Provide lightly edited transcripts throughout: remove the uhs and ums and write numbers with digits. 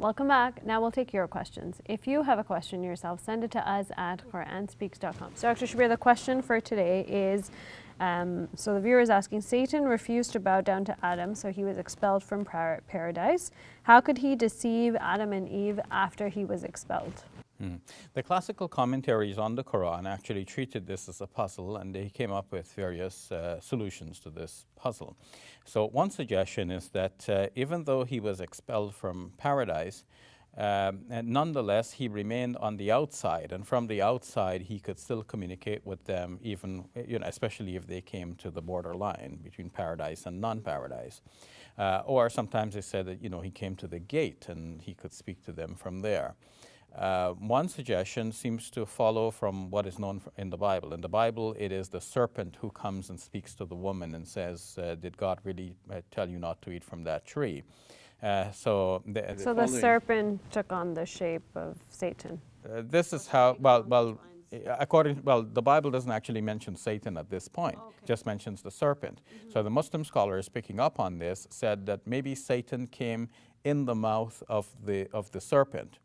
Welcome back. Now we'll take your questions. If you have a question yourself, send it to us at QuranSpeaks.com. So Dr. Shabir, the question for today is, so the viewer is asking, Satan refused to bow down to Adam, so he was expelled from paradise. How could he deceive Adam and Eve after he was expelled? The classical commentaries on the Quran actually treated this as a puzzle, and they came up with various solutions to this puzzle. So one suggestion is that even though he was expelled from paradise, nonetheless he remained on the outside, and from the outside he could still communicate with them, even especially if they came to the borderline between paradise and non-paradise. Or sometimes they said that he came to the gate and he could speak to them from there. One suggestion seems to follow from what is known in the Bible. In the Bible, it is the serpent who comes and speaks to the woman and says, did God really tell you not to eat from that tree? So the serpent took on the shape of Satan. This is how, the Bible doesn't actually mention Satan at this point, just mentions the serpent. So the Muslim scholars picking up on this said that maybe Satan came in the mouth of the serpent.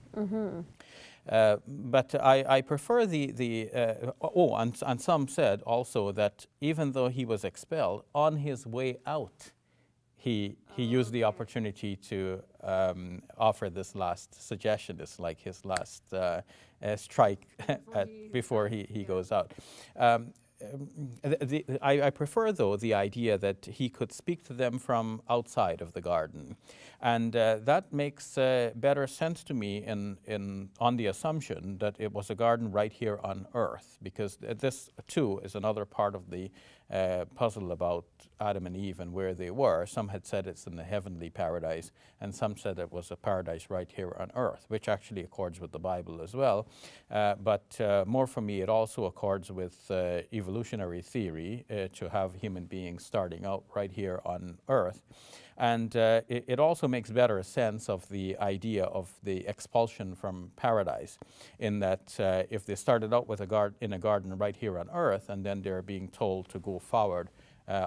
But I prefer and some said also that even though he was expelled, on his way out, he used the opportunity to offer this last suggestion. It's like his last strike before he goes out. I prefer, though, the idea that he could speak to them from outside of the garden. And that makes better sense to me on the assumption that it was a garden right here on earth, because this, too, is another part of the puzzle about Adam and Eve and where they were. Some had said it's in the heavenly paradise, and some said it was a paradise right here on earth, which actually accords with the Bible as well. But more for me, it also accords with evolutionary theory to have human beings starting out right here on earth. And it also makes better sense of the idea of the expulsion from paradise, in that if they started out with in a garden right here on earth, and then they're being told to go forward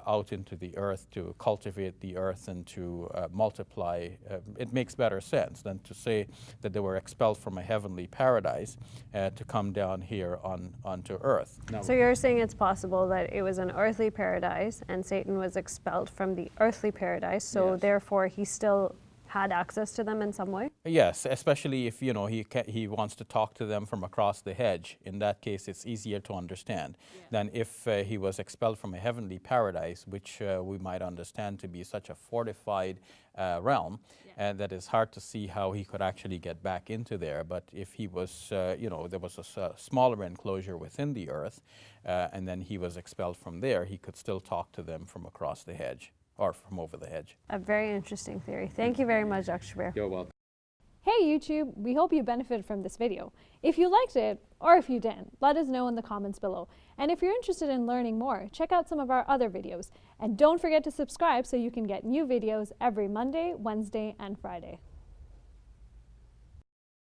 out into the earth to cultivate the earth and to multiply, it makes better sense than to say that they were expelled from a heavenly paradise to come down here onto earth. Now, so you're saying it's possible that it was an earthly paradise and Satan was expelled from the earthly paradise, so therefore he still had access to them in some way? Yes, especially if he wants to talk to them from across the hedge. In that case, it's easier to understand than if he was expelled from a heavenly paradise, which we might understand to be such a fortified realm, and that is hard to see how he could actually get back into there. But if he was, there was a smaller enclosure within the earth, and then he was expelled from there, he could still talk to them from across the hedge. Or from over the hedge. A very interesting theory. Thank you very much, Dr. Shabir. You're welcome. Hey YouTube, we hope you benefited from this video. If you liked it, or if you didn't, let us know in the comments below. And if you're interested in learning more, check out some of our other videos. And don't forget to subscribe so you can get new videos every Monday, Wednesday, and Friday.